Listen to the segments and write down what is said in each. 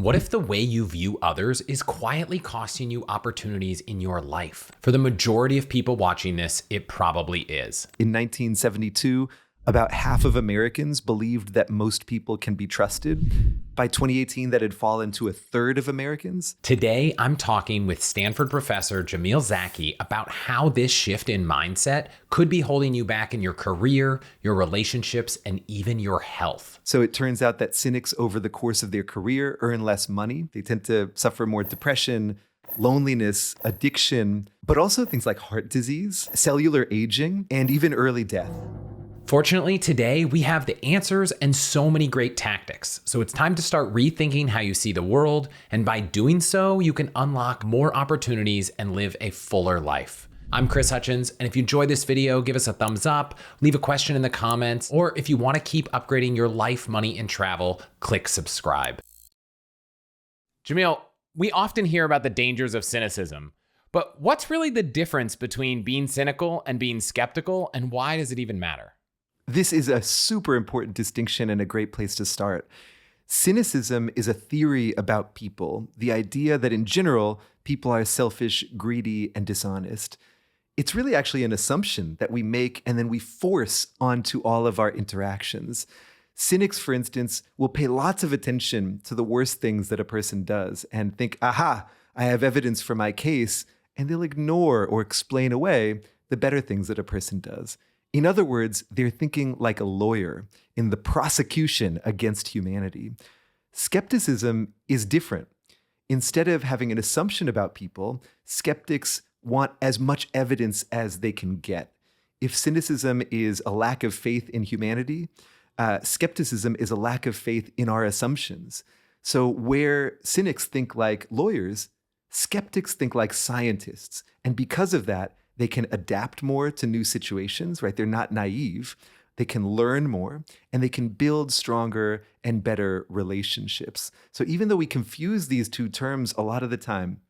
What if the way you view others is quietly costing you opportunities in your life? For the majority of people watching this, it probably is. In 1972, about half of Americans believed that most people can be trusted. By 2018, that had fallen to a third of Americans. Today, I'm talking with Stanford professor Jamil Zaki about how this shift in mindset could be holding you back in your career, your relationships, and even your health. So it turns out that cynics over the course of their career earn less money. They tend to suffer more depression, loneliness, addiction, but also things like heart disease, cellular aging, and even early death. Fortunately, today we have the answers and so many great tactics. So it's time to start rethinking how you see the world. And by doing so, you can unlock more opportunities and live a fuller life. I'm Chris Hutchins. And if you enjoyed this video, give us a thumbs up, leave a question in the comments, or if you want to keep upgrading your life, money, and travel, click subscribe. Jamil, we often hear about the dangers of cynicism, but what's really the difference between being cynical and being skeptical, and why does it even matter? This is a super important distinction and a great place to start. Cynicism is a theory about people, the idea that in general, people are selfish, greedy, and dishonest. It's really actually an assumption that we make and then we force onto all of our interactions. Cynics, for instance, will pay lots of attention to the worst things that a person does and think, aha, I have evidence for my case, and they'll ignore or explain away the better things that a person does. In other words, they're thinking like a lawyer in the prosecution against humanity. Skepticism is different. Instead of having an assumption about people, skeptics want as much evidence as they can get. If cynicism is a lack of faith in humanity, skepticism is a lack of faith in our assumptions. So where cynics think like lawyers, skeptics think like scientists. And because of that, they can adapt more to new situations, right? They're not naive. They can learn more, and they can build stronger and better relationships. So even though we confuse these two terms a lot of the time,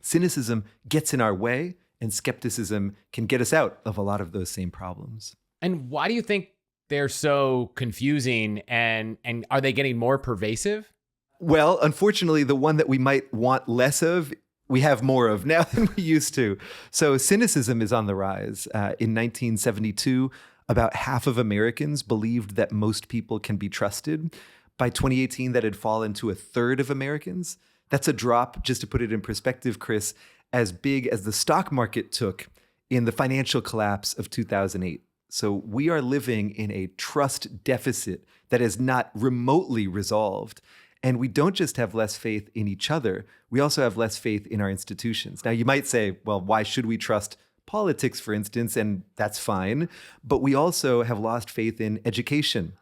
cynicism gets in our way, and skepticism can get us out of a lot of those same problems. And why do you think they're so confusing, and are they getting more pervasive? Well, unfortunately, the one that we might want less of, we have more of now than we used to. So cynicism is on the rise. In 1972, about half of Americans believed that most people can be trusted. By 2018, that had fallen to a third of Americans. That's a drop, just to put it in perspective, Chris, as big as the stock market took in the financial collapse of 2008. So we are living in a trust deficit that is not remotely resolved. And we don't just have less faith in each other, we also have less faith in our institutions. Now, you might say, well, why should we trust politics, for instance? And that's fine. But we also have lost faith in education,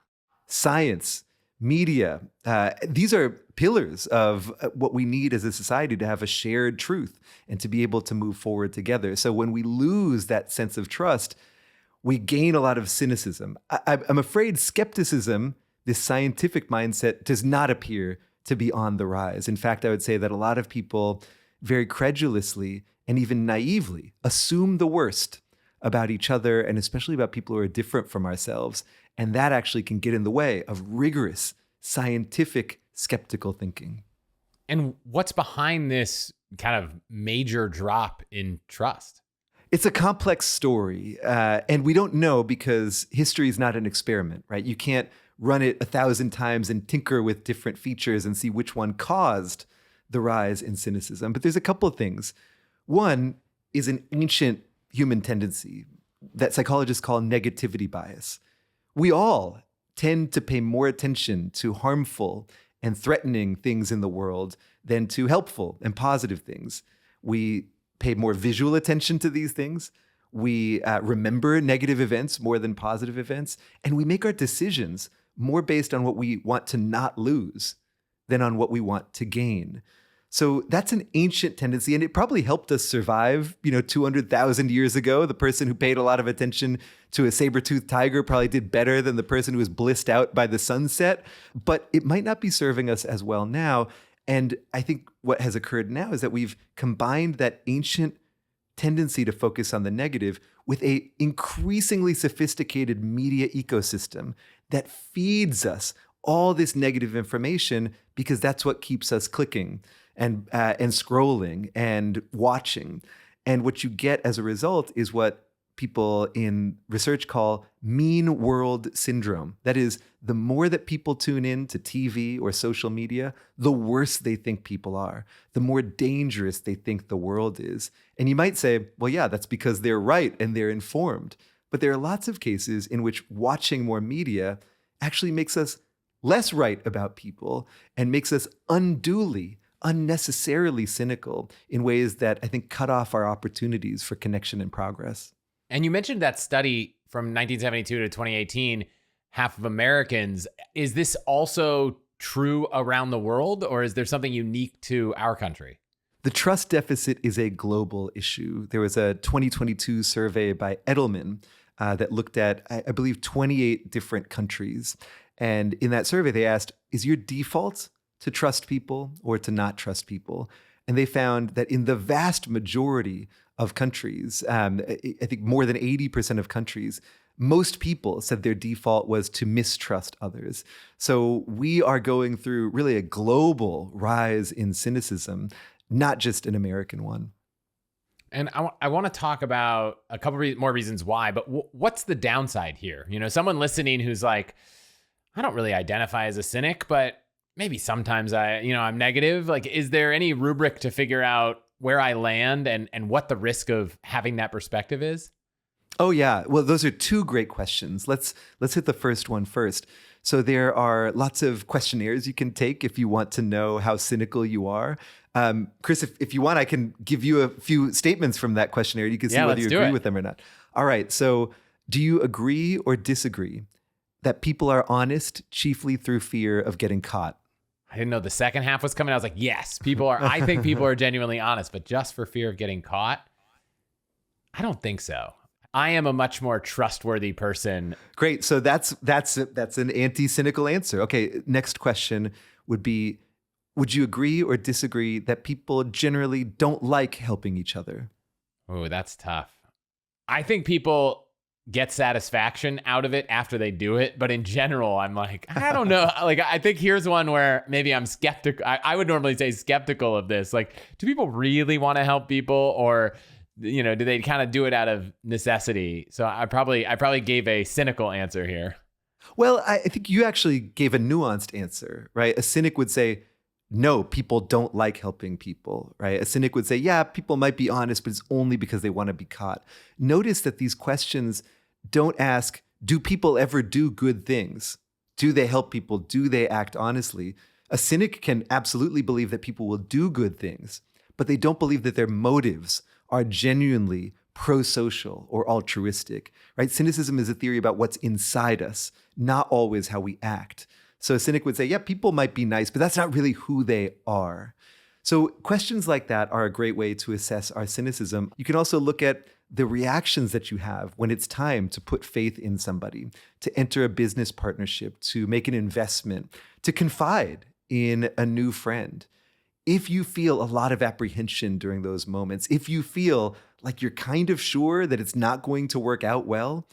science, media. These are pillars of what we need as a society to have a shared truth and to be able to move forward together. So when we lose that sense of trust, we gain a lot of cynicism. I'm afraid skepticism, this scientific mindset, does not appear to be on the rise. In fact, I would say that a lot of people very credulously and even naively assume the worst about each other, and especially about people who are different from ourselves. And that actually can get in the way of rigorous, scientific, skeptical thinking. And what's behind this kind of major drop in trust? It's a complex story, and we don't know because history is not an experiment, right? You can't run it 1,000 times and tinker with different features and see which one caused the rise in cynicism. But there's a couple of things. One is an ancient human tendency that psychologists call negativity bias. We all tend to pay more attention to harmful and threatening things in the world than to helpful and positive things. We pay more visual attention to these things. We remember negative events more than positive events. And we make our decisions more based on what we want to not lose than on what we want to gain. So that's an ancient tendency, and it probably helped us survive, 200,000 years ago. The person who paid a lot of attention to a saber-toothed tiger probably did better than the person who was blissed out by the sunset, but it might not be serving us as well now. And I think what has occurred now is that we've combined that ancient tendency to focus on the negative with a increasingly sophisticated media ecosystem that feeds us all this negative information because that's what keeps us clicking and scrolling and watching. And what you get as a result is what people in research call mean world syndrome. That is, the more that people tune in to TV or social media, the worse they think people are, the more dangerous they think the world is. And you might say, well, yeah, that's because they're right and they're informed. But there are lots of cases in which watching more media actually makes us less right about people and makes us unnecessarily cynical in ways that I think cut off our opportunities for connection and progress. And you mentioned that study from 1972 to 2018, half of Americans. Is this also true around the world, or is there something unique to our country? The trust deficit is a global issue. There was a 2022 survey by Edelman that looked at, I believe, 28 different countries. And in that survey, they asked, is your default to trust people or to not trust people? And they found that in the vast majority of countries, I think more than 80% of countries, most people said their default was to mistrust others. So we are going through really a global rise in cynicism, not just an American one. And I want to talk about a couple more reasons why, but what's the downside here? You know, someone listening who's like, I don't really identify as a cynic, but maybe sometimes I'm negative. Like, is there any rubric to figure out where I land and what the risk of having that perspective is? Oh, yeah. Well, those are two great questions. Let's hit the first one first. So there are lots of questionnaires you can take if you want to know how cynical you are. Chris, if you want, I can give you a few statements from that questionnaire. You can see whether you agree with them or not. All right. So do you agree or disagree that people are honest chiefly through fear of getting caught? I didn't know the second half was coming. I was like, yes, I think people are genuinely honest, but just for fear of getting caught? I don't think so. I am a much more trustworthy person. Great. So that's an anti-cynical answer. Okay, next question would be, would you agree or disagree that people generally don't like helping each other? Oh, that's tough. I think people get satisfaction out of it after they do it. But in general, I'm like, I don't know. Like, I think here's one where maybe I'm skeptical. I would normally say skeptical of this. Like, do people really want to help people, or, you know, do they kind of do it out of necessity? So I probably gave a cynical answer here. Well, I think you actually gave a nuanced answer, right? A cynic would say, no, people don't like helping people, right? A cynic would say, yeah, people might be honest, but it's only because they want to be caught. Notice that these questions don't ask, do people ever do good things? Do they help people? Do they act honestly? A cynic can absolutely believe that people will do good things, but they don't believe that their motives are genuinely pro-social or altruistic, right? Cynicism is a theory about what's inside us, not always how we act. So a cynic would say, yeah, people might be nice, but that's not really who they are. So questions like that are a great way to assess our cynicism. You can also look at the reactions that you have when it's time to put faith in somebody, to enter a business partnership, to make an investment, to confide in a new friend. If you feel a lot of apprehension during those moments, if you feel like you're kind of sure that it's not going to work out well,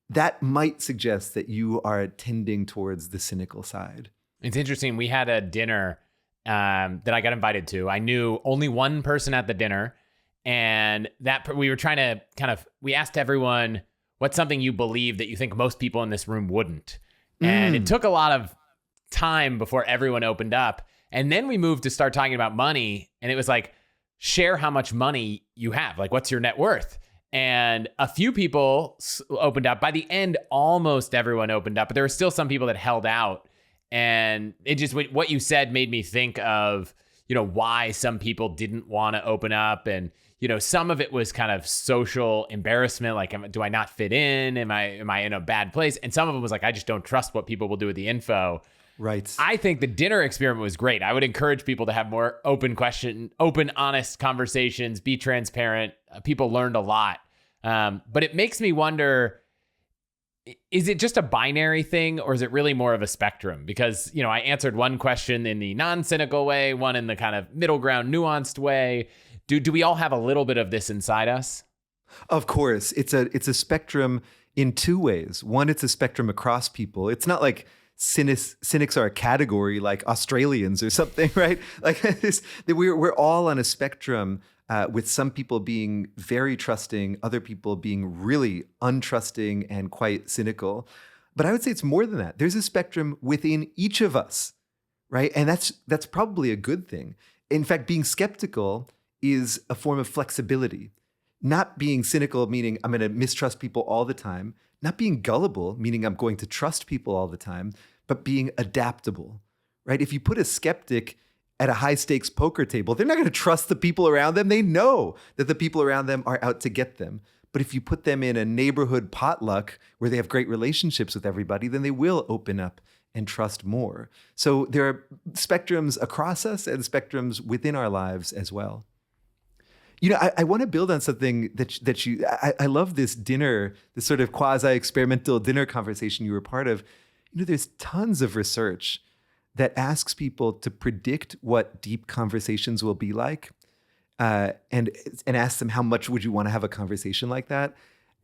that might suggest that you are tending towards the cynical side. It's interesting. We had a dinner that I got invited to. I knew only one person at the dinner, and that we were trying to we asked everyone, what's something you believe that you think most people in this room wouldn't? And it took a lot of time before everyone opened up. And then we moved to start talking about money, and it was like, share how much money you have. Like, what's your net worth? And a few people opened up. By the end, almost everyone opened up, but there were still some people that held out. And it just, what you said made me think of, why some people didn't want to open up. And, some of it was kind of social embarrassment. Like, do I not fit in? Am I in a bad place? And some of it was like, I just don't trust what people will do with the info. Right. I think the dinner experiment was great. I would encourage people to have more open, honest conversations, be transparent. People learned a lot. But it makes me wonder, is it just a binary thing, or is it really more of a spectrum? Because, I answered one question in the non-cynical way, one in the kind of middle ground, nuanced way. Do we all have a little bit of this inside us? Of course. It's a spectrum in two ways. One, it's a spectrum across people. It's not like cynics are a category like Australians or something, right? Like we're all on a spectrum, with some people being very trusting, other people being really untrusting and quite cynical. But I would say it's more than that. There's a spectrum within each of us, right? And that's probably a good thing. In fact, being skeptical is a form of flexibility. Not being cynical, meaning I'm going to mistrust people all the time. Not being gullible, meaning I'm going to trust people all the time, but being adaptable, right? If you put a skeptic at a high stakes poker table, they're not going to trust the people around them. They know that the people around them are out to get them. But if you put them in a neighborhood potluck where they have great relationships with everybody, then they will open up and trust more. So there are spectrums across us and spectrums within our lives as well. You know, I want to build on something that you, I love this dinner, this sort of quasi-experimental dinner conversation you were part of. You know, there's tons of research that asks people to predict what deep conversations will be like, and asks them how much would you want to have a conversation like that,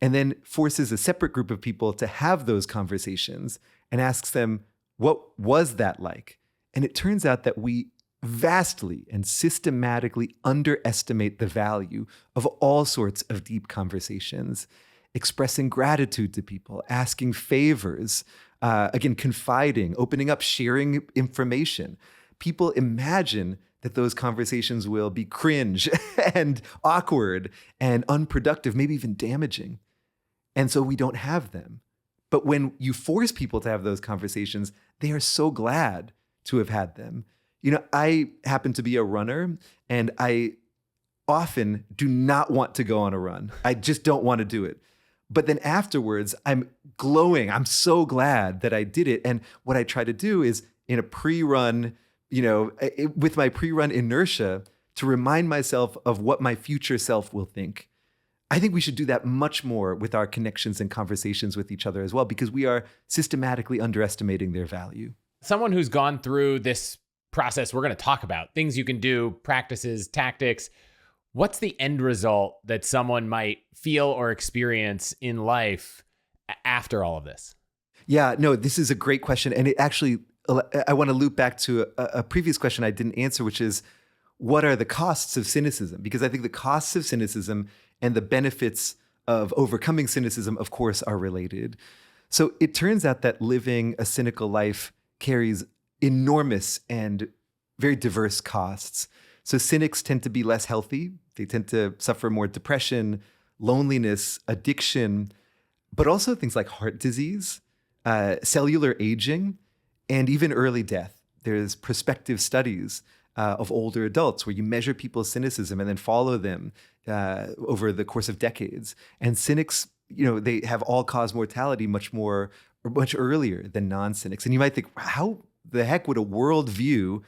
and then forces a separate group of people to have those conversations and asks them, what was that like? And it turns out that we vastly and systematically underestimate the value of all sorts of deep conversations, expressing gratitude to people, asking favors, again, confiding, opening up, sharing information. People imagine that those conversations will be cringe and awkward and unproductive, maybe even damaging. And so we don't have them. But when you force people to have those conversations, they are so glad to have had them. You know, I happen to be a runner, and I often do not want to go on a run. I just don't want to do it. But then afterwards, I'm glowing. I'm so glad that I did it. And what I try to do is in a pre-run, with my pre-run inertia, to remind myself of what my future self will think. I think we should do that much more with our connections and conversations with each other as well, because we are systematically underestimating their value. Someone who's gone through this process we're going to talk about, things you can do, practices, tactics, what's the end result that someone might feel or experience in life after all of this? Yeah, no, this is a great question. And it actually, I want to loop back to a previous question I didn't answer, which is, what are the costs of cynicism? Because I think the costs of cynicism and the benefits of overcoming cynicism, of course, are related. So it turns out that living a cynical life carries enormous and very diverse costs. So cynics tend to be less healthy. They tend to suffer more depression, loneliness, addiction, but also things like heart disease, cellular aging, and even early death. There's prospective studies of older adults where you measure people's cynicism and then follow them over the course of decades. And cynics, they have all-cause mortality much earlier than non-cynics. And you might think, how the heck would a worldview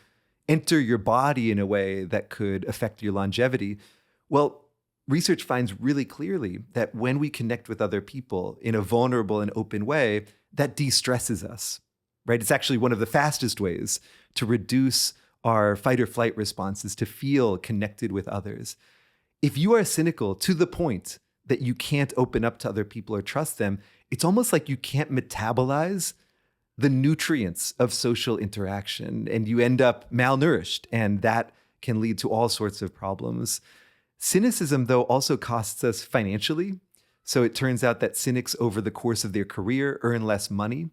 enter your body in a way that could affect your longevity? Well, research finds really clearly that when we connect with other people in a vulnerable and open way, that de-stresses us, right? It's actually one of the fastest ways to reduce our fight or flight responses, to feel connected with others. If you are cynical to the point that you can't open up to other people or trust them, it's almost like you can't metabolize the nutrients of social interaction, and you end up malnourished, and that can lead to all sorts of problems. Cynicism, though, also costs us financially. So it turns out that cynics over the course of their career earn less money.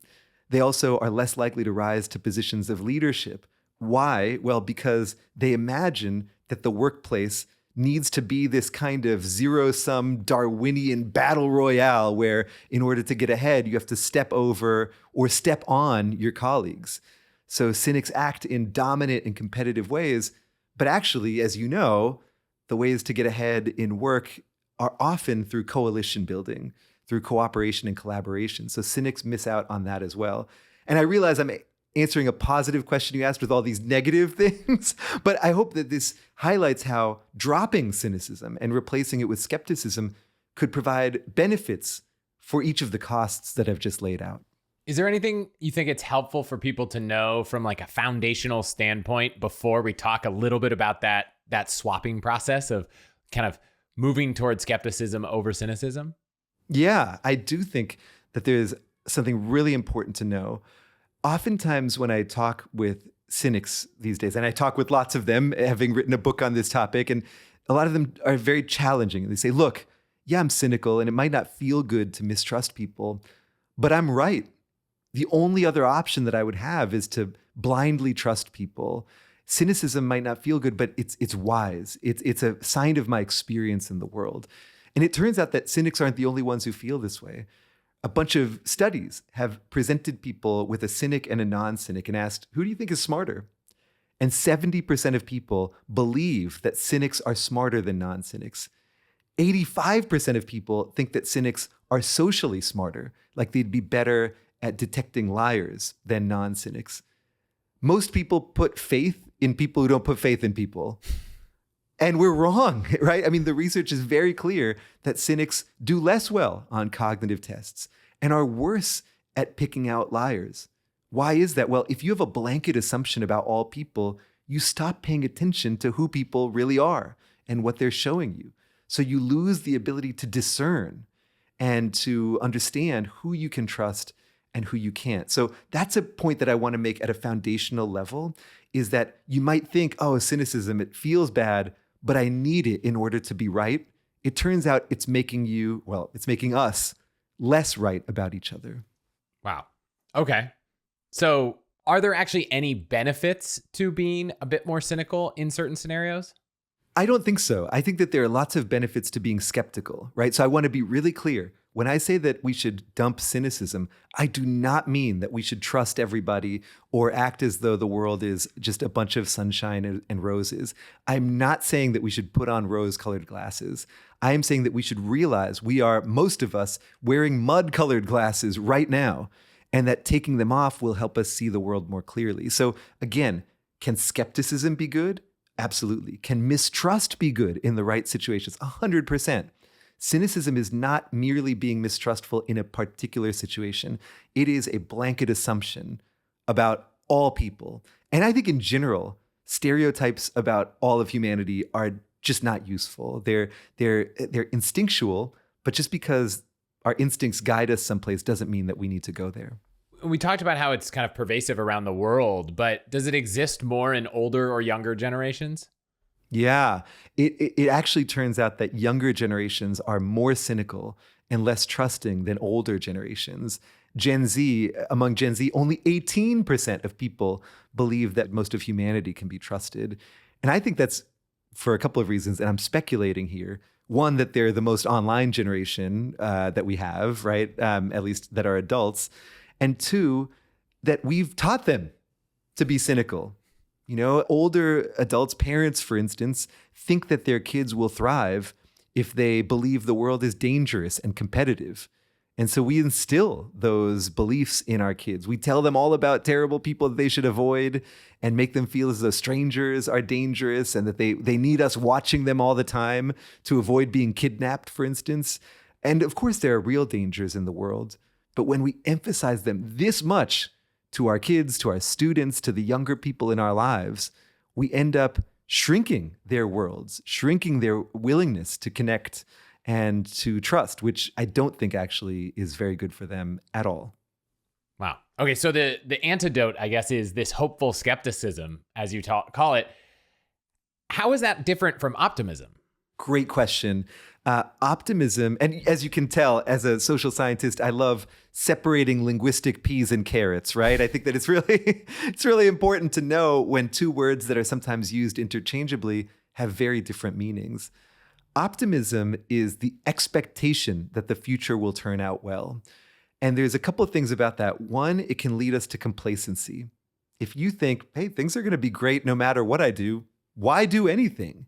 They also are less likely to rise to positions of leadership. Why? Well, because they imagine that the workplace needs to be this kind of zero-sum Darwinian battle royale where in order to get ahead, you have to step over or step on your colleagues. So cynics act in dominant and competitive ways, but actually, as you know, the ways to get ahead in work are often through coalition building, through cooperation and collaboration. So cynics miss out on that as well. And I realize I'm answering a positive question you asked with all these negative things, but I hope that this highlights how dropping cynicism and replacing it with skepticism could provide benefits for each of the costs that I've just laid out. Is there anything you think it's helpful for people to know from like a foundational standpoint before we talk a little bit about that swapping process of kind of moving towards skepticism over cynicism? Yeah, I do think that there's something really important to know. Oftentimes when I talk with cynics these days, and I talk with lots of them, having written a book on this topic, and a lot of them are very challenging. They say, look, yeah, I'm cynical and it might not feel good to mistrust people, but I'm right. The only other option that I would have is to blindly trust people. Cynicism might not feel good, but it's wise. It's a sign of my experience in the world. And it turns out that cynics aren't the only ones who feel this way. A bunch of studies have presented people with a cynic and a non-cynic and asked, who do you think is smarter? And 70% of people believe that cynics are smarter than non-cynics. 85% of people think that cynics are socially smarter, like they'd be better at detecting liars than non-cynics. Most people put faith in people who don't put faith in people. And we're wrong, right? I mean, the research is very clear that cynics do less well on cognitive tests and are worse at picking out liars. Why is that? Well, if you have a blanket assumption about all people, you stop paying attention to who people really are and what they're showing you. So you lose the ability to discern and to understand who you can trust and who you can't. So that's a point that I want to make at a foundational level, is that you might think, oh, cynicism, it feels bad, but I need it in order to be right. It turns out it's making us less right about each other. Wow. Okay. So are there actually any benefits to being a bit more cynical in certain scenarios? I don't think so. I think that there are lots of benefits to being skeptical, right? So I want to be really clear. When I say that we should dump cynicism, I do not mean that we should trust everybody or act as though the world is just a bunch of sunshine and roses. I'm not saying that we should put on rose-colored glasses. I am saying that we should realize we are, most of us, wearing mud-colored glasses right now, and that taking them off will help us see the world more clearly. So again, can skepticism be good? Absolutely. Can mistrust be good in the right situations? 100%. Cynicism is not merely being mistrustful in a particular situation. It is a blanket assumption about all people. And I think in general, stereotypes about all of humanity are just not useful. They're instinctual, but just because our instincts guide us someplace doesn't mean that we need to go there. We talked about how it's kind of pervasive around the world, but does it exist more in older or younger generations? Yeah, it actually turns out that younger generations are more cynical and less trusting than older generations. Among Gen Z, only 18% of people believe that most of humanity can be trusted. And I think that's for a couple of reasons, and I'm speculating here. One, that they're the most online generation that we have, right? At least that are adults. And two, that we've taught them to be cynical. You know, older adults, parents, for instance, think that their kids will thrive if they believe the world is dangerous and competitive. And so we instill those beliefs in our kids. We tell them all about terrible people that they should avoid and make them feel as though strangers are dangerous and that they need us watching them all the time to avoid being kidnapped, for instance. And of course, there are real dangers in the world. But when we emphasize them this much to our kids, to our students, to the younger people in our lives, we end up shrinking their worlds, shrinking their willingness to connect and to trust, which I don't think actually is very good for them at all. Wow. Okay, so the antidote, I guess, is this hopeful skepticism, as you call it. How is that different from optimism? Great question. Optimism, and as you can tell, as a social scientist, I love separating linguistic peas and carrots, right? I think that it's really important to know when two words that are sometimes used interchangeably have very different meanings. Optimism is the expectation that the future will turn out well. And there's a couple of things about that. One, it can lead us to complacency. If you think, hey, things are going to be great no matter what I do, why do anything,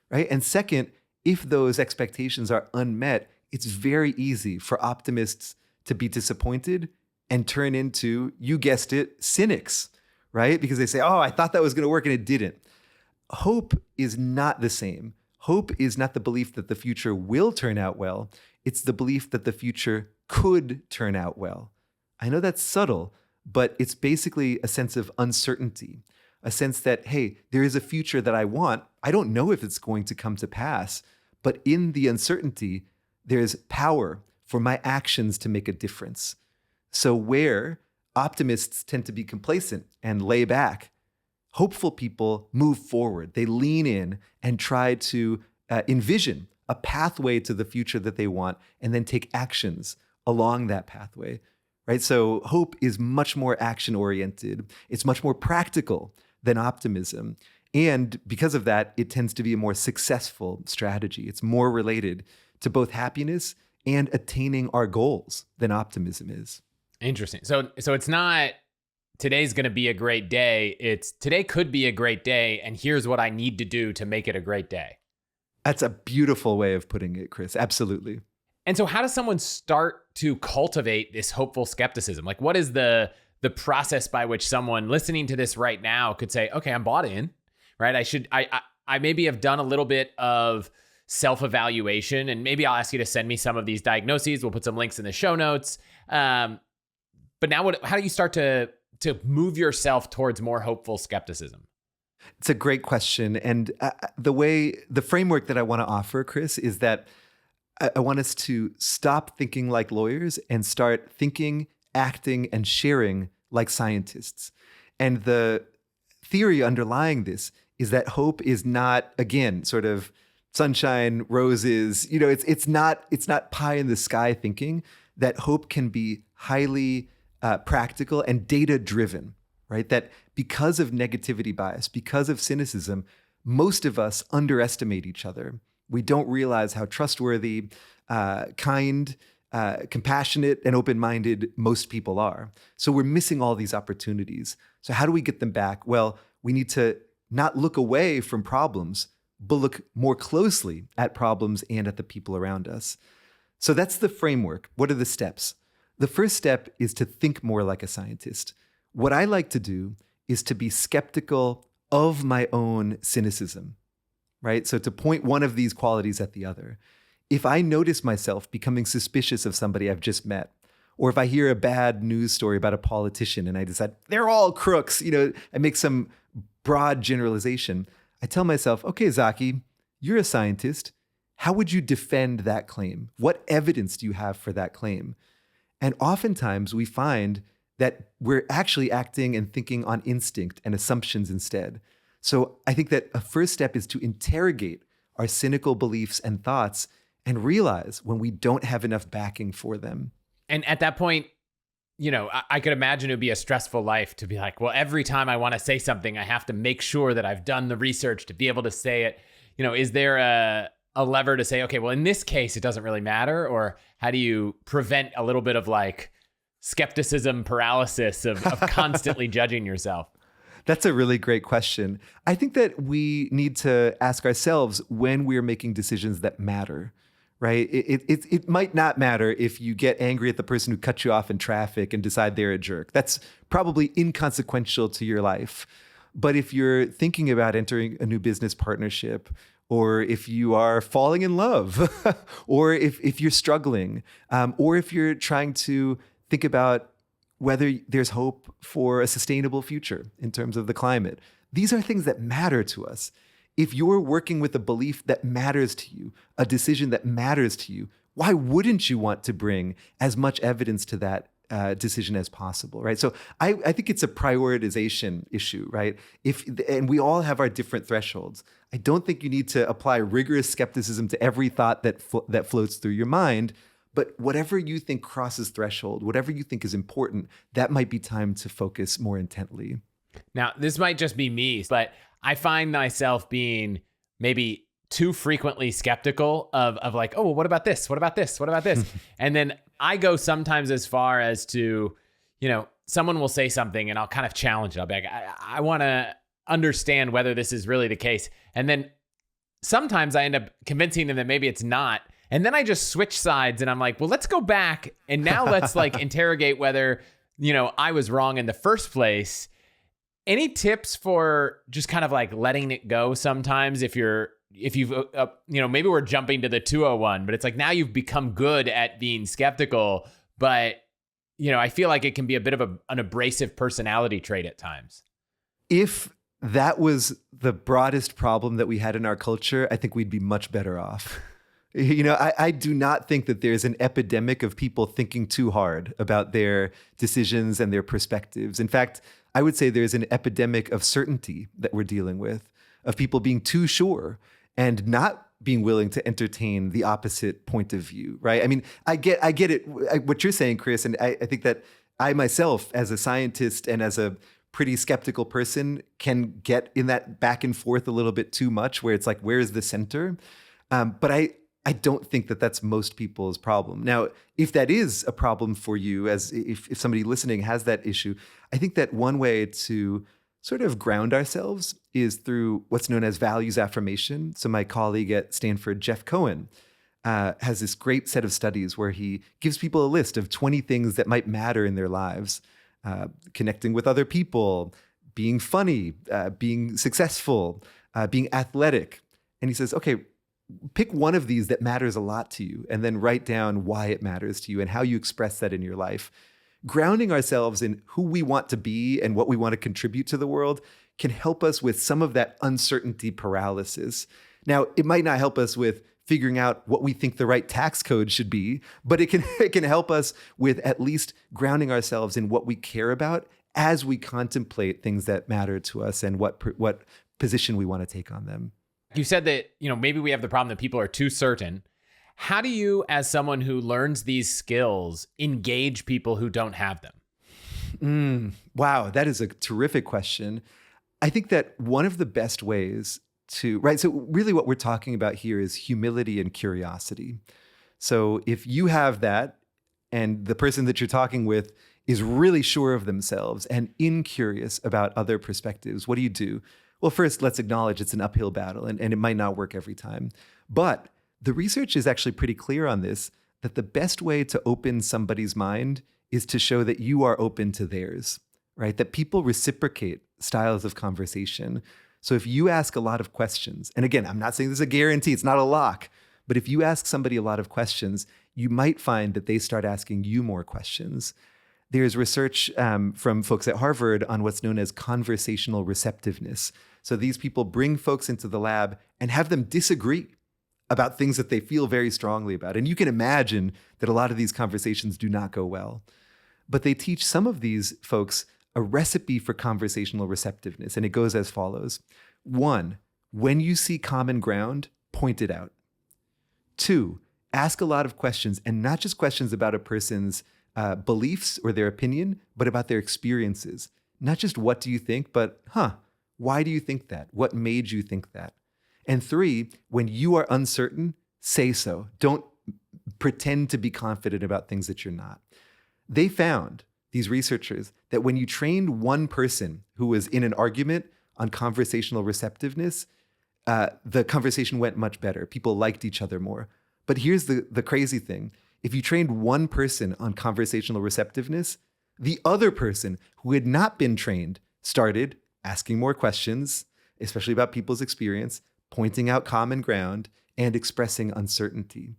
right? And second, if those expectations are unmet, it's very easy for optimists to be disappointed and turn into, you guessed it, cynics, right? Because they say, oh, I thought that was going to work and it didn't. Hope is not the same. Hope is not the belief that the future will turn out well. It's the belief that the future could turn out well. I know that's subtle, but it's basically a sense of uncertainty, a sense that, hey, there is a future that I want. I don't know if it's going to come to pass, but in the uncertainty, there's power for my actions to make a difference. So where Optimists tend to be complacent and lay back. Hopeful people move forward. They lean in and try to envision a pathway to the future that they want and then take actions along that pathway, right? So hope is much more action-oriented. It's much more practical than optimism. And because of that, it tends to be a more successful strategy. It's more related to both happiness and attaining our goals than optimism is. Interesting. So it's not today's going to be a great day. It's today could be a great day, and here's what I need to do to make it a great day. That's a beautiful way of putting it, Chris. Absolutely. And so how does someone start to cultivate this hopeful skepticism? Like, what is the process by which someone listening to this right now could say, okay, I'm bought in, right? I maybe have done a little bit of self-evaluation, and maybe I'll ask you to send me some of these diagnoses. We'll put some links in the show notes. But now how do you start to move yourself towards more hopeful skepticism? It's a great question. And the framework that I want to offer, Chris, is that I want us to stop thinking like lawyers and start thinking, acting, and sharing like scientists. And the theory underlying this is that hope is not, again, sort of sunshine, roses. It's not pie in the sky thinking. That hope can be highly practical and data driven, right? That because of negativity bias, because of cynicism, most of us underestimate each other. We don't realize how trustworthy, kind, compassionate, and open-minded most people are. So we're missing all these opportunities. So how do we get them back? Well, we need to not look away from problems, but look more closely at problems and at the people around us. So that's the framework. What are the steps? The first step is to think more like a scientist. What I like to do is to be skeptical of my own cynicism, right? So to point one of these qualities at the other. If I notice myself becoming suspicious of somebody I've just met, or if I hear a bad news story about a politician and I decide they're all crooks, I make some broad generalization, I tell myself, okay, Zaki, you're a scientist. How would you defend that claim? What evidence do you have for that claim? And oftentimes we find that we're actually acting and thinking on instinct and assumptions instead. So I think that a first step is to interrogate our cynical beliefs and thoughts and realize when we don't have enough backing for them. And at that point, I could imagine it would be a stressful life to be like, well, every time I want to say something, I have to make sure that I've done the research to be able to say it. Is there a lever to say, okay, well, in this case, it doesn't really matter? Or how do you prevent a little bit of like skepticism paralysis of constantly judging yourself? That's a really great question. I think that we need to ask ourselves when we're making decisions that matter, right? It might not matter if you get angry at the person who cut you off in traffic and decide they're a jerk. That's probably inconsequential to your life. But if you're thinking about entering a new business partnership, or if you are falling in love, or if you're struggling, or if you're trying to think about whether there's hope for a sustainable future in terms of the climate. These are things that matter to us. If you're working with a belief that matters to you, a decision that matters to you, why wouldn't you want to bring as much evidence to that decision as possible, right? So I think it's a prioritization issue, right? And we all have our different thresholds. I don't think you need to apply rigorous skepticism to every thought that floats through your mind. But whatever you think crosses threshold, whatever you think is important, that might be time to focus more intently. Now, this might just be me, but I find myself being maybe too frequently skeptical of like, oh, well, what about this? What about this? What about this? And then I go sometimes as far as to, someone will say something and I'll kind of challenge it. I'll be like, I want to understand whether this is really the case. And then sometimes I end up convincing them that maybe it's not. And then I just switch sides and I'm like, well, let's go back. And now let's like interrogate whether, I was wrong in the first place. Any tips for just kind of like letting it go sometimes if you've, maybe we're jumping to the 201, but it's like now you've become good at being skeptical, but, I feel like it can be a bit of an abrasive personality trait at times. If that was the broadest problem that we had in our culture, I think we'd be much better off. I do not think that there's an epidemic of people thinking too hard about their decisions and their perspectives. In fact, I would say there's an epidemic of certainty that we're dealing with, of people being too sure and not being willing to entertain the opposite point of view, right? I mean, I get it, what you're saying, Chris, and I think that I myself, as a scientist and as a pretty skeptical person, can get in that back and forth a little bit too much, where it's like, where is the center? But I don't think that that's most people's problem. Now, if that is a problem for you, as if somebody listening has that issue, I think that one way to sort of ground ourselves is through what's known as values affirmation. So my colleague at Stanford, Jeff Cohen, has this great set of studies where he gives people a list of 20 things that might matter in their lives. Connecting with other people, being funny, being successful, being athletic. And he says, okay, pick one of these that matters a lot to you, and then write down why it matters to you and how you express that in your life. Grounding ourselves in who we want to be and what we want to contribute to the world can help us with some of that uncertainty paralysis. Now, it might not help us with figuring out what we think the right tax code should be, but it can help us with at least grounding ourselves in what we care about as we contemplate things that matter to us and what position we want to take on them. You said that, maybe we have the problem that people are too certain. How do you, as someone who learns these skills, engage people who don't have them? Wow, that is a terrific question. I think that one of the best ways so really what we're talking about here is humility and curiosity. So if you have that, and the person that you're talking with is really sure of themselves and incurious about other perspectives, what do? Well, first, let's acknowledge it's an uphill battle, and it might not work every time. But the research is actually pretty clear on this, that the best way to open somebody's mind is to show that you are open to theirs, right? That people reciprocate styles of conversation. So if you ask a lot of questions, and again, I'm not saying this is a guarantee, it's not a lock, but if you ask somebody a lot of questions, you might find that they start asking you more questions. There's research from folks at Harvard on what's known as conversational receptiveness. So these people bring folks into the lab and have them disagree about things that they feel very strongly about. And you can imagine that a lot of these conversations do not go well. But they teach some of these folks a recipe for conversational receptiveness, and it goes as follows. 1, when you see common ground, point it out. 2, ask a lot of questions, and not just questions about a person's beliefs or their opinion, but about their experiences. Not just what do you think, but why do you think that? What made you think that? And 3, when you are uncertain, say so. Don't pretend to be confident about things that you're not. They found, these researchers, that when you trained one person who was in an argument on conversational receptiveness, the conversation went much better. People liked each other more. But here's the crazy thing. If you trained one person on conversational receptiveness, the other person who had not been trained started asking more questions, especially about people's experience, pointing out common ground, and expressing uncertainty.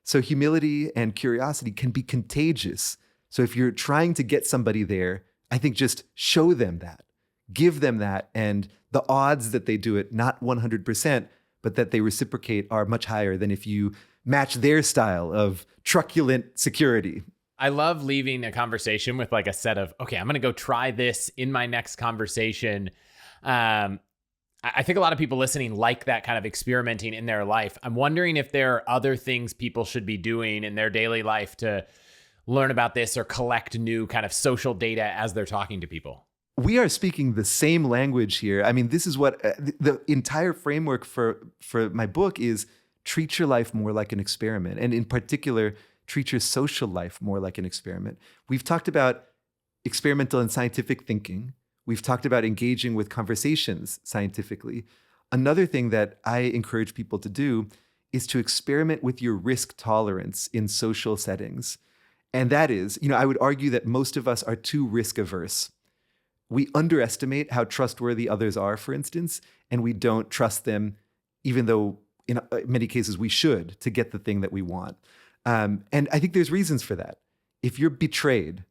So humility and curiosity can be contagious. So if you're trying to get somebody there, I think just show them that, give them that, and the odds that they do it, not 100%, but that they reciprocate are much higher than if you match their style of truculent security. I love leaving a conversation with like a set of, okay, I'm going to go try this in my next conversation. I think a lot of people listening like that kind of experimenting in their life. I'm wondering if there are other things people should be doing in their daily life to learn about this or collect new kind of social data as they're talking to people. We are speaking the same language here. I mean, this is what the entire framework for my book is: treat your life more like an experiment. And in particular, treat your social life more like an experiment. We've talked about experimental and scientific thinking. We've talked about engaging with conversations scientifically. Another thing that I encourage people to do is to experiment with your risk tolerance in social settings. And that is, I would argue that most of us are too risk averse. We underestimate how trustworthy others are, for instance, and we don't trust them, even though in many cases we should, to get the thing that we want. And I think there's reasons for that. If you're betrayed,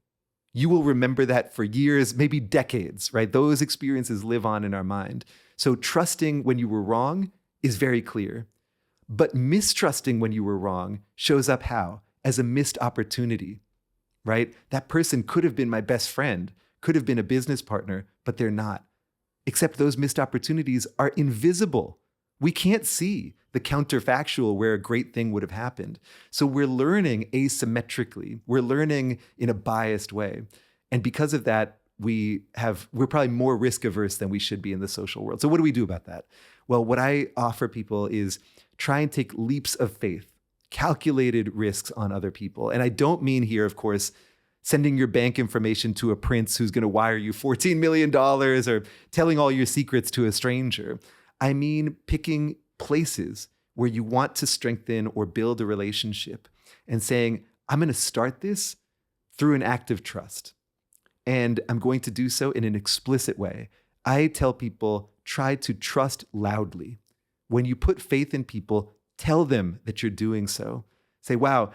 you will remember that for years, maybe decades, right? Those experiences live on in our mind. So trusting when you were wrong is very clear. But mistrusting when you were wrong shows up how? As a missed opportunity, right? That person could have been my best friend, could have been a business partner, but they're not. Except those missed opportunities are invisible. We can't see the counterfactual where a great thing would have happened. So we're learning asymmetrically. We're learning in a biased way. And because of that, we're probably more risk averse than we should be in the social world. So what do we do about that? Well, what I offer people is try and take leaps of faith, calculated risks on other people. And I don't mean here, of course, sending your bank information to a prince who's going to wire you $14 million or telling all your secrets to a stranger. I mean picking places where you want to strengthen or build a relationship and saying, I'm going to start this through an act of trust. And I'm going to do so in an explicit way. I tell people, try to trust loudly. When you put faith in people, tell them that you're doing so. Say, wow,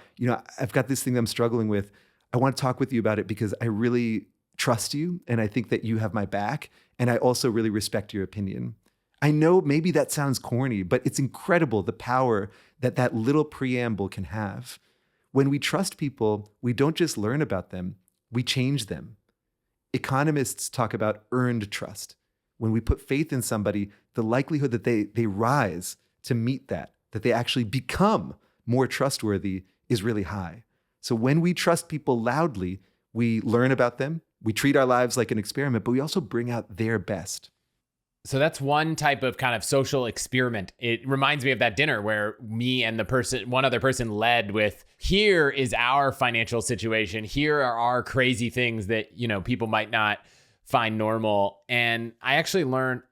I've got this thing I'm struggling with. I want to talk with you about it because I really trust you and I think that you have my back. And I also really respect your opinion. I know maybe that sounds corny, but it's incredible the power that that little preamble can have. When we trust people, we don't just learn about them, we change them. Economists talk about earned trust. When we put faith in somebody, the likelihood that they rise to meet that they actually become more trustworthy is really high. So when we trust people loudly, we learn about them, we treat our lives like an experiment, but we also bring out their best. So that's one type of kind of social experiment. It reminds me of that dinner where me and one other person led with, here is our financial situation. Here are our crazy things that, people might not find normal. And I actually learned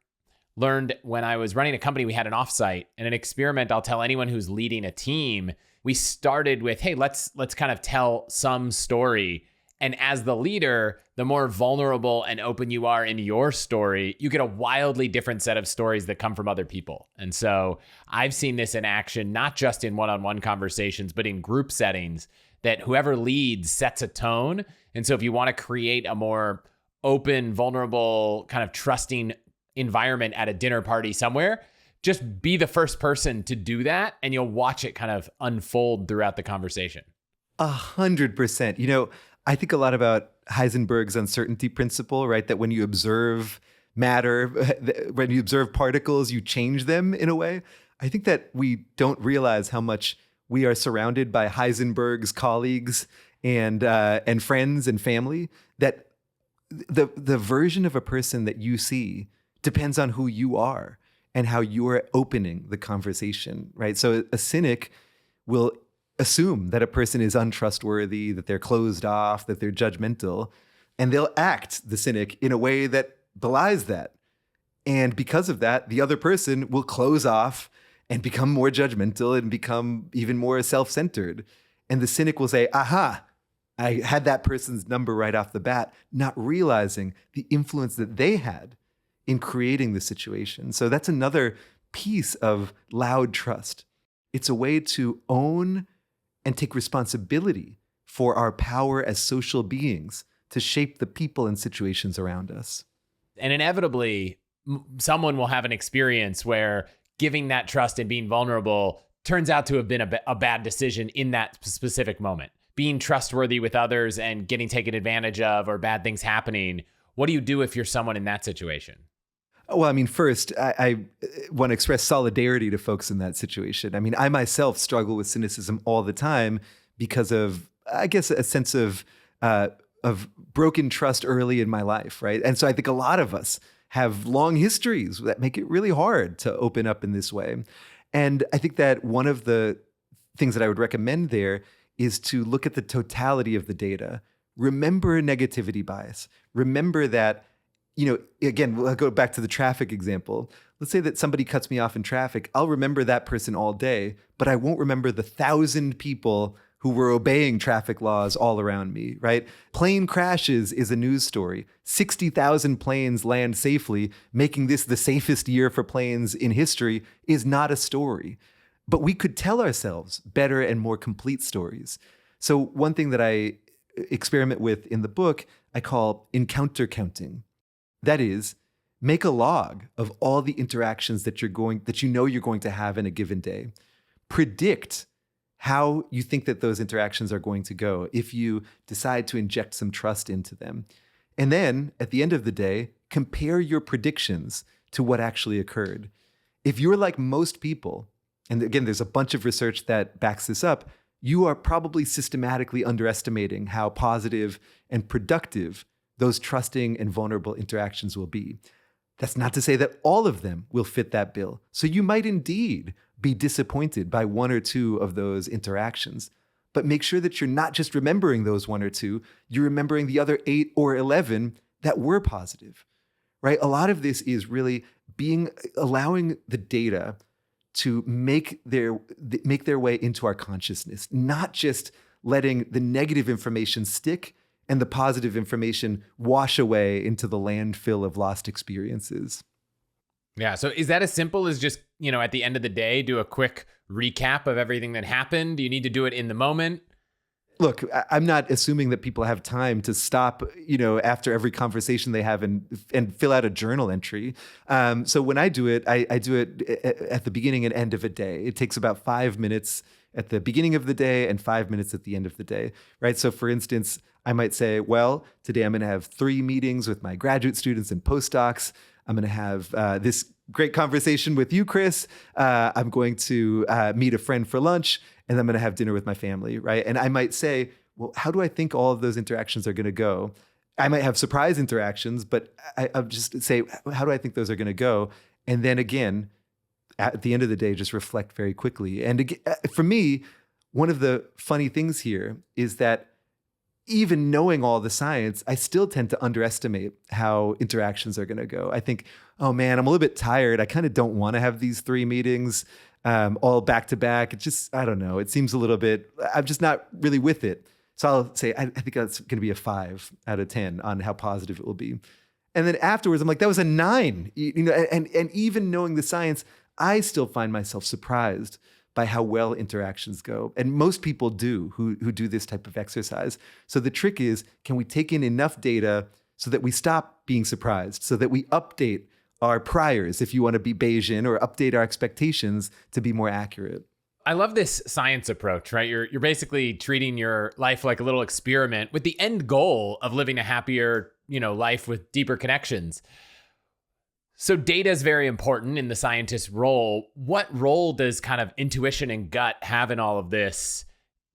when I was running a company, we had an offsite and an experiment. I'll tell anyone who's leading a team, we started with, hey, let's kind of tell some story. And as the leader, the more vulnerable and open you are in your story, you get a wildly different set of stories that come from other people. And so I've seen this in action, not just in one-on-one conversations, but in group settings, that whoever leads sets a tone. And so if you want to create a more open, vulnerable, kind of trusting environment at a dinner party somewhere, just be the first person to do that, and you'll watch it kind of unfold throughout the conversation. 100%. I think a lot about Heisenberg's uncertainty principle, right? That when you observe matter, when you observe particles, you change them in a way. I think that we don't realize how much we are surrounded by Heisenberg's colleagues and friends and family, that the version of a person that you see depends on who you are and how you're opening the conversation, right? So a cynic will assume that a person is untrustworthy, that they're closed off, that they're judgmental, and they'll act the cynic in a way that belies that. And because of that, the other person will close off and become more judgmental and become even more self-centered. And the cynic will say, aha, I had that person's number right off the bat, not realizing the influence that they had in creating the situation. So that's another piece of loud trust. It's a way to own and take responsibility for our power as social beings to shape the people and situations around us. And inevitably, someone will have an experience where giving that trust and being vulnerable turns out to have been a bad decision in that specific moment. Being trustworthy with others and getting taken advantage of, or bad things happening. What do you do if you're someone in that situation? Well, first, I want to express solidarity to folks in that situation. I myself struggle with cynicism all the time because of, I guess, a sense of broken trust early in my life, right? And so I think a lot of us have long histories that make it really hard to open up in this way. And I think that one of the things that I would recommend there is to look at the totality of the data. Remember negativity bias. Remember that, again, we'll go back to the traffic example. Let's say that somebody cuts me off in traffic. I'll remember that person all day, but I won't remember the 1,000 people who were obeying traffic laws all around me, right? Plane crashes is a news story. 60,000 planes land safely, making this the safest year for planes in history is not a story. But we could tell ourselves better and more complete stories. So one thing that I experiment with in the book, I call encounter counting. That is, make a log of all the interactions that you're going to have in a given day. predict how you think that those interactions are going to go if you decide to inject some trust into them. And then at the end of the day, compare your predictions to what actually occurred. If you're like most people, and again, there's a bunch of research that backs this up, you are probably systematically underestimating how positive and productive those trusting and vulnerable interactions will be. That's not to say that all of them will fit that bill. So you might indeed be disappointed by one or two of those interactions, but make sure that you're not just remembering those one or two, you're remembering the other 8 or 11 that were positive, right? A lot of this is really allowing the data to make their way into our consciousness, not just letting the negative information stick and the positive information wash away into the landfill of lost experiences. Yeah. So is that as simple as just, at the end of the day, do a quick recap of everything that happened? Do you need to do it in the moment? Look, I'm not assuming that people have time to stop, after every conversation they have and fill out a journal entry. So when I do it, I do it at the beginning and end of a day. It takes about 5 minutes at the beginning of the day and 5 minutes at the end of the day, right? So for instance, I might say, well, today I'm going to have 3 meetings with my graduate students and postdocs. I'm going to have this great conversation with you, Chris. I'm going to meet a friend for lunch, and I'm going to have dinner with my family, right? And I might say, well, how do I think all of those interactions are going to go? I might have surprise interactions, but I'll just say, how do I think those are going to go? And then again, at the end of the day, just reflect very quickly. And again, for me, one of the funny things here is that even knowing all the science, I still tend to underestimate how interactions are going to go. I think, oh man, I'm a little bit tired. I kind of don't want to have these 3 meetings all back to back. It just, I don't know. It seems a little bit, I'm just not really with it. So I'll say, I think that's going to be a 5 out of 10 on how positive it will be. And then afterwards, I'm like, that was a 9. And even knowing the science, I still find myself surprised by how well interactions go. And most people do who do this type of exercise. So the trick is, can we take in enough data so that we stop being surprised, so that we update our priors, if you want to be Bayesian, or update our expectations to be more accurate? I love this science approach, right? You're basically treating your life like a little experiment with the end goal of living a happier, life with deeper connections. So data is very important in the scientist's role. What role does kind of intuition and gut have in all of this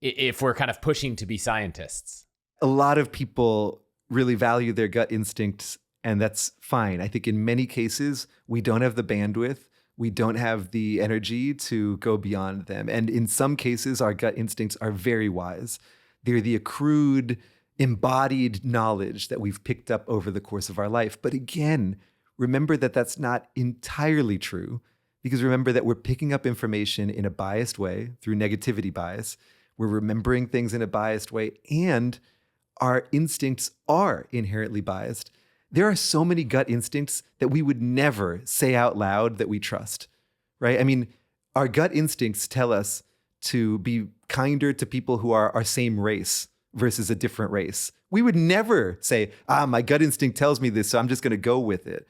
if we're kind of pushing to be scientists? A lot of people really value their gut instincts, and that's fine. I think in many cases, we don't have the bandwidth. We don't have the energy to go beyond them. And in some cases, our gut instincts are very wise. They're the accrued, embodied knowledge that we've picked up over the course of our life. But again, remember that that's not entirely true, because remember that we're picking up information in a biased way through negativity bias. We're remembering things in a biased way, and our instincts are inherently biased. There are so many gut instincts that we would never say out loud that we trust, right? I mean, our gut instincts tell us to be kinder to people who are our same race versus a different race. We would never say, my gut instinct tells me this, so I'm just going to go with it.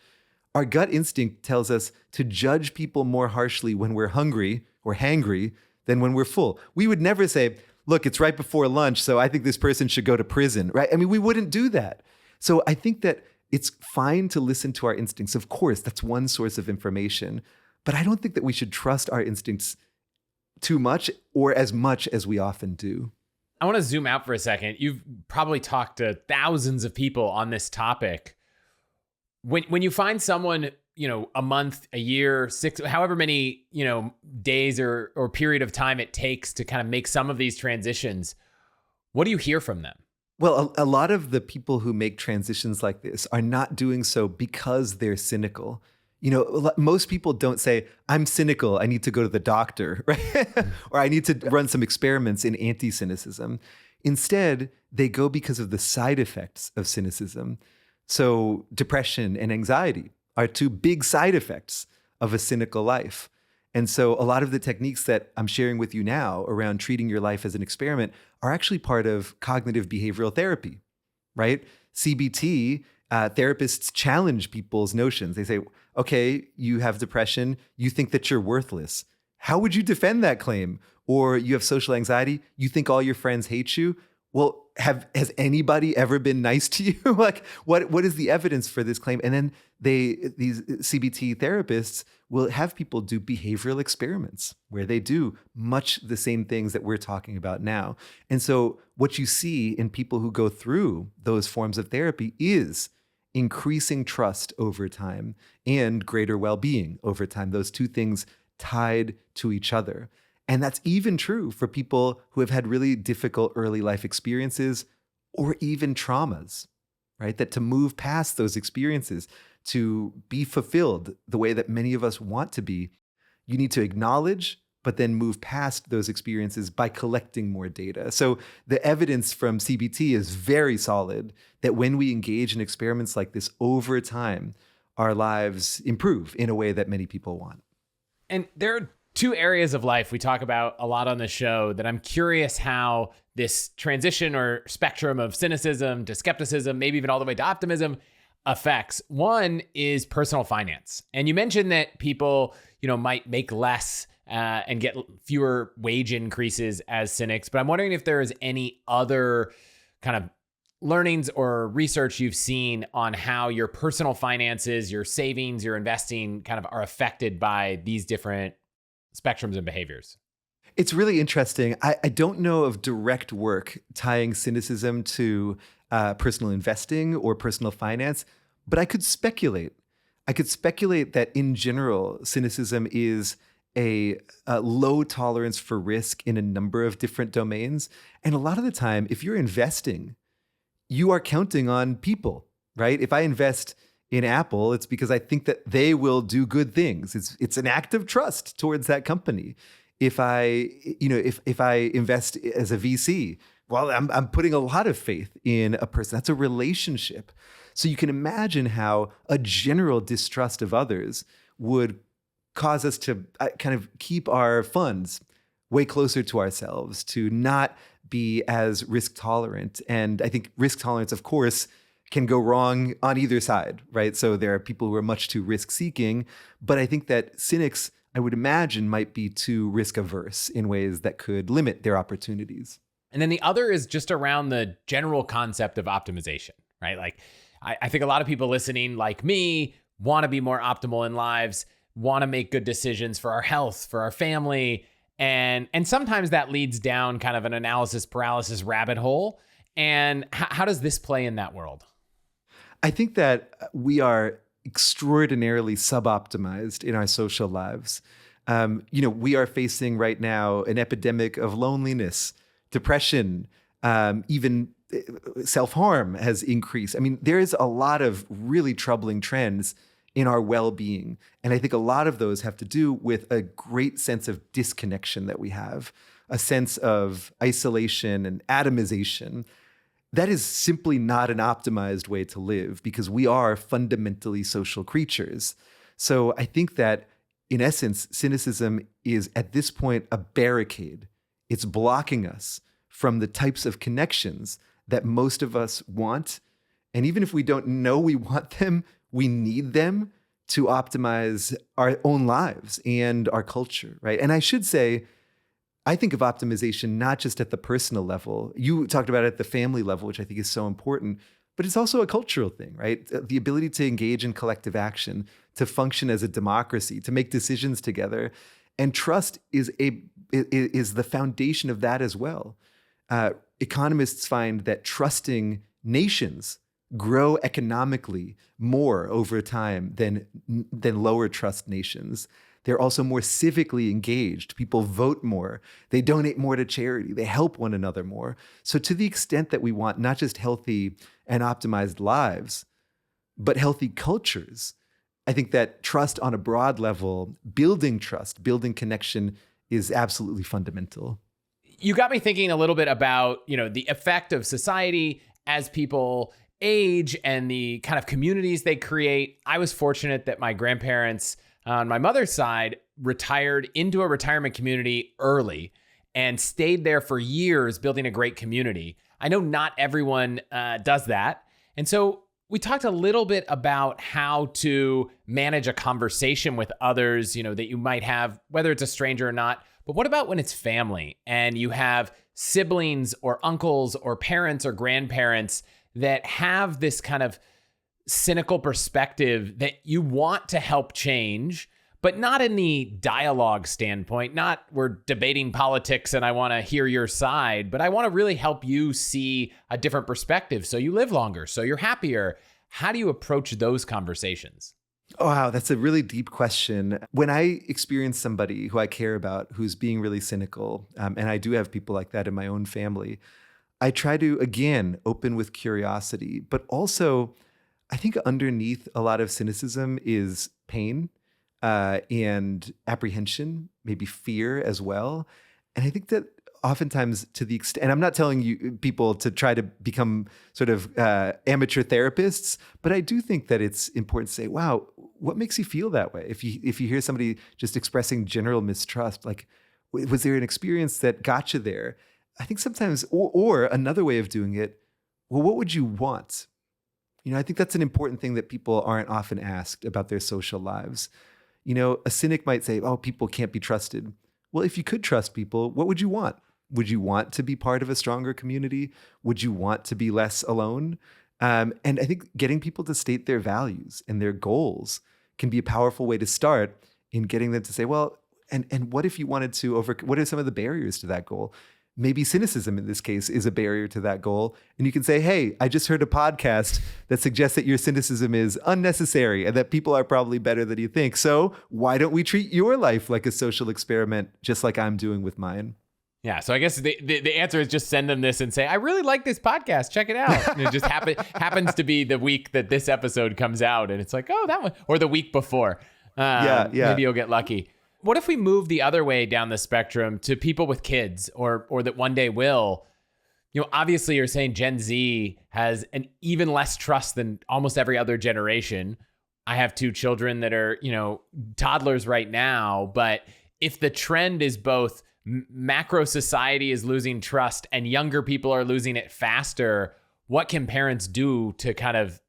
Our gut instinct tells us to judge people more harshly when we're hungry or hangry than when we're full. We would never say, look, it's right before lunch, so I think this person should go to prison, right? I mean, we wouldn't do that. So I think that it's fine to listen to our instincts. Of course, that's one source of information, but I don't think that we should trust our instincts too much or as much as we often do. I want to zoom out for a second. You've probably talked to thousands of people on this topic. When you find someone, a month, a year, 6, however many, days or period of time it takes to kind of make some of these transitions, what do you hear from them? Well, a lot of the people who make transitions like this are not doing so because they're cynical. Most people don't say, I'm cynical, I need to go to the doctor, right? Or I need to run some experiments in anti-cynicism. Instead, they go because of the side effects of cynicism. So depression and anxiety are 2 big side effects of a cynical life. And so a lot of the techniques that I'm sharing with you now around treating your life as an experiment are actually part of cognitive behavioral therapy, right? CBT, therapists challenge people's notions. They say, okay, you have depression. You think that you're worthless. How would you defend that claim? Or you have social anxiety, you think all your friends hate you. Well, has anybody ever been nice to you? Like, what is the evidence for this claim? And then these CBT therapists will have people do behavioral experiments where they do much the same things that we're talking about now. And so what you see in people who go through those forms of therapy is increasing trust over time and greater well-being over time. Those two things tied to each other. And that's even true for people who have had really difficult early life experiences or even traumas, right? That to move past those experiences, to be fulfilled the way that many of us want to be, you need to acknowledge, but then move past those experiences by collecting more data. So the evidence from CBT is very solid that when we engage in experiments like this over time, our lives improve in a way that many people want. And there are two areas of life we talk about a lot on the show that I'm curious how this transition or spectrum of cynicism to skepticism, maybe even all the way to optimism, affects. One is personal finance. And you mentioned that people, might make less and get fewer wage increases as cynics. But I'm wondering if there is any other kind of learnings or research you've seen on how your personal finances, your savings, your investing kind of are affected by these different spectrums and behaviors. It's really interesting. I don't know of direct work tying cynicism to personal investing or personal finance, but I could speculate. I could speculate that in general, cynicism is a low tolerance for risk in a number of different domains. And a lot of the time, if you're investing, you are counting on people, right? If I invest in Apple, it's because I think that they will do good things. It's an act of trust towards that company. If I invest as a VC, well, I'm putting a lot of faith in a person. That's a relationship. So you can imagine how a general distrust of others would cause us to kind of keep our funds way closer to ourselves, to not be as risk tolerant. And I think risk tolerance, of course, can go wrong on either side, right? So there are people who are much too risk seeking, but I think that cynics, I would imagine, might be too risk averse in ways that could limit their opportunities. And then the other is just around the general concept of optimization, right? Like I think a lot of people listening, like me, want to be more optimal in lives, want to make good decisions for our health, for our family. And sometimes that leads down kind of an analysis paralysis rabbit hole. And how does this play in that world? I think that we are extraordinarily suboptimized in our social lives. We are facing right now an epidemic of loneliness, depression, even self-harm has increased. I mean, there is a lot of really troubling trends in our well-being. And I think a lot of those have to do with a great sense of disconnection that we have, a sense of isolation and atomization. That is simply not an optimized way to live because we are fundamentally social creatures. So I think that in essence, cynicism is at this point a barricade. It's blocking us from the types of connections that most of us want. And even if we don't know we want them, we need them to optimize our own lives and our culture, right? And I should say, I think of optimization not just at the personal level. You talked about it at the family level, which I think is so important, but it's also a cultural thing, right? The ability to engage in collective action, to function as a democracy, to make decisions together. And trust is the foundation of that as well. Economists find that trusting nations grow economically more over time than lower trust nations. They're also more civically engaged. People vote more. They donate more to charity. They help one another more. So to the extent that we want not just healthy and optimized lives, but healthy cultures, I think that trust on a broad level, building trust, building connection is absolutely fundamental. You got me thinking a little bit about, the effect of society as people age and the kind of communities they create. I was fortunate that my grandparents on my mother's side retired into a retirement community early and stayed there for years building a great community. I know not everyone does that. And so We talked a little bit about how to manage a conversation with others, that you might have, whether it's a stranger or not. But what about when it's family and you have siblings or uncles or parents or grandparents that have this kind of cynical perspective that you want to help change, but not in the dialogue standpoint, not we're debating politics and I want to hear your side, but I want to really help you see a different perspective so you live longer, so you're happier. How do you approach those conversations? Oh, wow, that's a really deep question. When I experience somebody who I care about who's being really cynical, and I do have people like that in my own family, I try to, again, open with curiosity, but also I think underneath a lot of cynicism is pain and apprehension, maybe fear as well. And I think that oftentimes to the extent, and I'm not telling you people to try to become sort of amateur therapists, but I do think that it's important to say, wow, what makes you feel that way? If you hear somebody just expressing general mistrust, like, was there an experience that got you there? I think sometimes, or another way of doing it, well, what would you want? I think that's an important thing that people aren't often asked about their social lives. A cynic might say, oh, people can't be trusted. Well, if you could trust people, what would you want? Would you want to be part of a stronger community? Would you want to be less alone? And I think getting people to state their values and their goals can be a powerful way to start in getting them to say, well, and what if you wanted to what are some of the barriers to that goal? Maybe cynicism in this case is a barrier to that goal. And you can say, hey, I just heard a podcast that suggests that your cynicism is unnecessary and that people are probably better than you think. So why don't we treat your life like a social experiment, just like I'm doing with mine? Yeah, so I guess the answer is just send them this and say, I really like this podcast, check it out. And it just happens to be the week that this episode comes out. And it's like, oh, that one, or the week before. Yeah. Maybe you'll get lucky. What if we move the other way down the spectrum to people with kids or that one day will? Obviously you're saying Gen Z has an even less trust than almost every other generation. I have 2 children that are, toddlers right now. But if the trend is both macro society is losing trust and younger people are losing it faster, what can parents do to kind of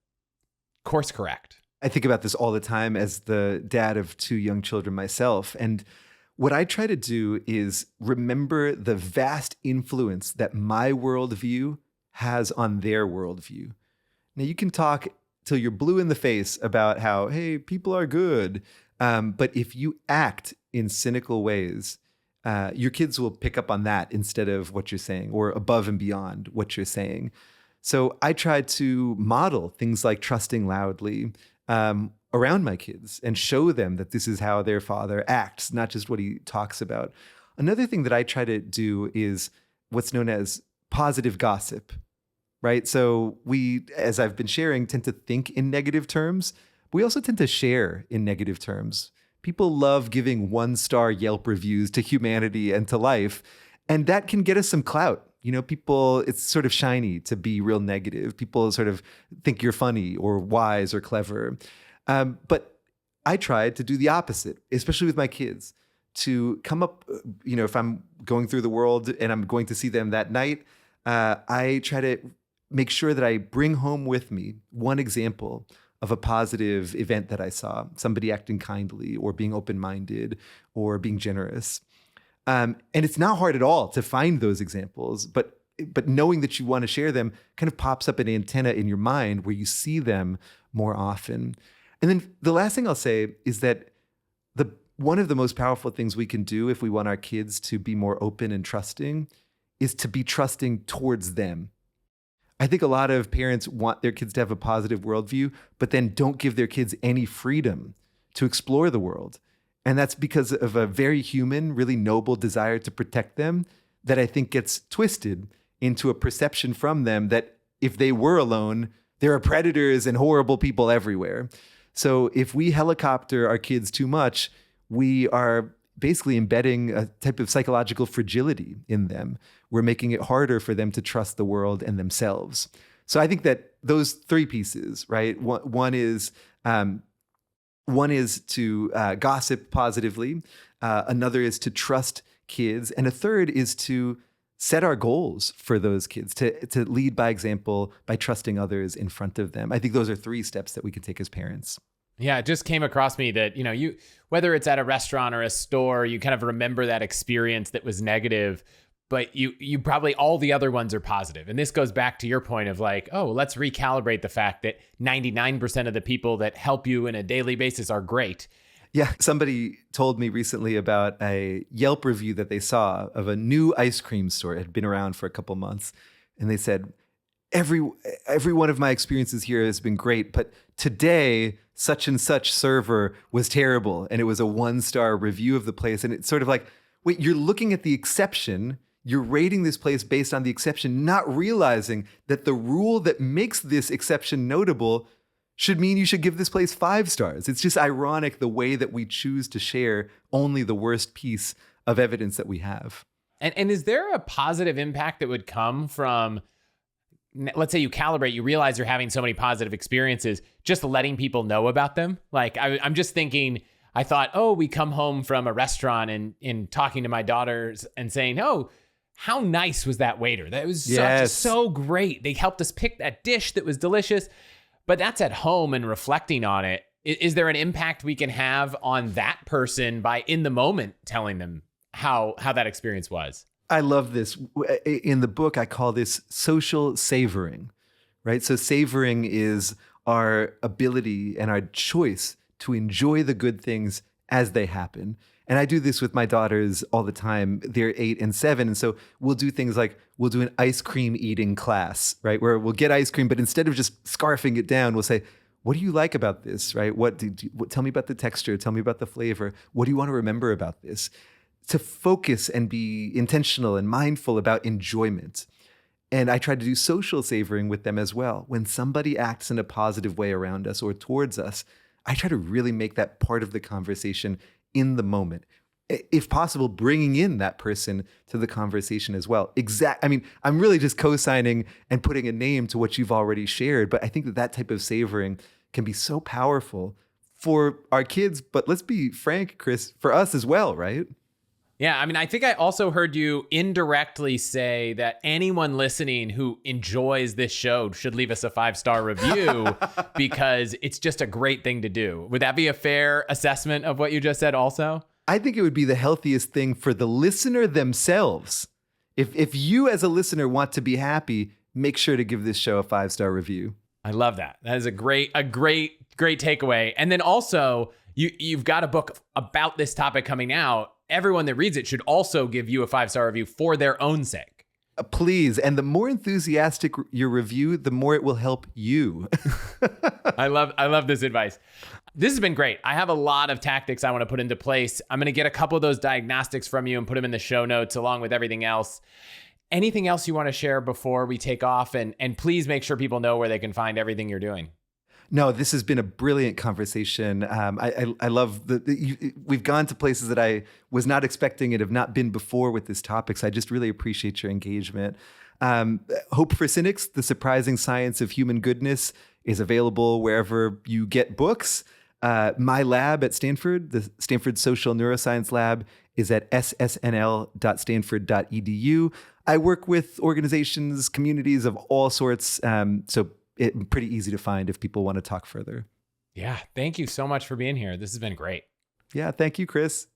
course correct? I think about this all the time as the dad of 2 young children myself. And what I try to do is remember the vast influence that my worldview has on their worldview. Now, you can talk till you're blue in the face about how, hey, people are good. But if you act in cynical ways, your kids will pick up on that instead of what you're saying or above and beyond what you're saying. So I try to model things like trusting loudly around my kids and show them that this is how their father acts, not just what he talks about. Another thing that I try to do is what's known as positive gossip, right? So we, as I've been sharing, tend to think in negative terms. But we also tend to share in negative terms. People love giving 1-star Yelp reviews to humanity and to life, and that can get us some clout. People, it's sort of shiny to be real negative. People sort of think you're funny or wise or clever. But I tried to do the opposite, especially with my kids, to come up, if I'm going through the world and I'm going to see them that night, I try to make sure that I bring home with me one example of a positive event that I saw, somebody acting kindly or being open-minded or being generous. And it's not hard at all to find those examples, but knowing that you want to share them kind of pops up an antenna in your mind where you see them more often. And then the last thing I'll say is that one of the most powerful things we can do if we want our kids to be more open and trusting is to be trusting towards them. I think a lot of parents want their kids to have a positive worldview, but then don't give their kids any freedom to explore the world. And that's because of a very human, really noble desire to protect them that I think gets twisted into a perception from them that if they were alone, there are predators and horrible people everywhere. So if we helicopter our kids too much, we are basically embedding a type of psychological fragility in them. We're making it harder for them to trust the world and themselves. So I think that those 3 pieces, right? One is to gossip positively. Another is to trust kids. And a third is to set our goals for those kids, to lead by example, by trusting others in front of them. I think those are 3 steps that we can take as parents. Yeah, it just came across me that, you whether it's at a restaurant or a store, you kind of remember that experience that was negative, but you probably all the other ones are positive. And this goes back to your point of like, oh, let's recalibrate the fact that 99% of the people that help you in a daily basis are great. Yeah, somebody told me recently about a Yelp review that they saw of a new ice cream store. It had been around for a couple months. And they said, every one of my experiences here has been great, but today, such and such server was terrible. And it was a 1-star review of the place. And it's sort of like, wait, you're looking at the exception. You're rating this place based on the exception, not realizing that the rule that makes this exception notable should mean you should give this place 5 stars. It's just ironic the way that we choose to share only the worst piece of evidence that we have. And is there a positive impact that would come from, let's say you calibrate, you realize you're having so many positive experiences, just letting people know about them? Like, I'm just thinking, I thought, oh, we come home from a restaurant and in talking to my daughters and saying, oh, how nice was that waiter? That was so great. They helped us pick that dish that was delicious. But that's at home and reflecting on it. Is there an impact we can have on that person by in the moment telling them how that experience was? I love this. In the book, I call this social savoring, right? So savoring is our ability and our choice to enjoy the good things as they happen. And I do this with my daughters all the time. They're 8 and 7. And so we'll do things like we'll do an ice cream eating class, right? Where we'll get ice cream, but instead of just scarfing it down, we'll say, what do you like about this, right? Tell me about the texture. Tell me about the flavor. What do you want to remember about this? To focus and be intentional and mindful about enjoyment. And I try to do social savoring with them as well. When somebody acts in a positive way around us or towards us, I try to really make that part of the conversation in the moment. If possible, bringing in that person to the conversation as well. I'm really just co-signing and putting a name to what you've already shared, but I think that type of savoring can be so powerful for our kids, but let's be frank, Chris, for us as well, right? Yeah, I think I also heard you indirectly say that anyone listening who enjoys this show should leave us a 5-star review because it's just a great thing to do. Would that be a fair assessment of what you just said also? I think it would be the healthiest thing for the listener themselves. If you as a listener want to be happy, make sure to give this show a 5-star review. I love that. That is a great takeaway. And then also, you've got a book about this topic coming out. Everyone that reads it should also give you a 5-star review for their own sake. Please. And the more enthusiastic your review, the more it will help you. I love this advice. This has been great. I have a lot of tactics I want to put into place. I'm going to get a couple of those diagnostics from you and put them in the show notes along with everything else. Anything else you want to share before we take off? And please make sure people know where they can find everything you're doing. No, this has been a brilliant conversation. I love we've gone to places that I was not expecting and have not been before with this topic. So I just really appreciate your engagement. Hope for Cynics, The Surprising Science of Human Goodness, is available wherever you get books. My lab at Stanford, the Stanford Social Neuroscience Lab, is at ssnl.stanford.edu. I work with organizations, communities of all sorts. So it's pretty easy to find if people want to talk further. Yeah. Thank you so much for being here. This has been great. Yeah. Thank you, Chris.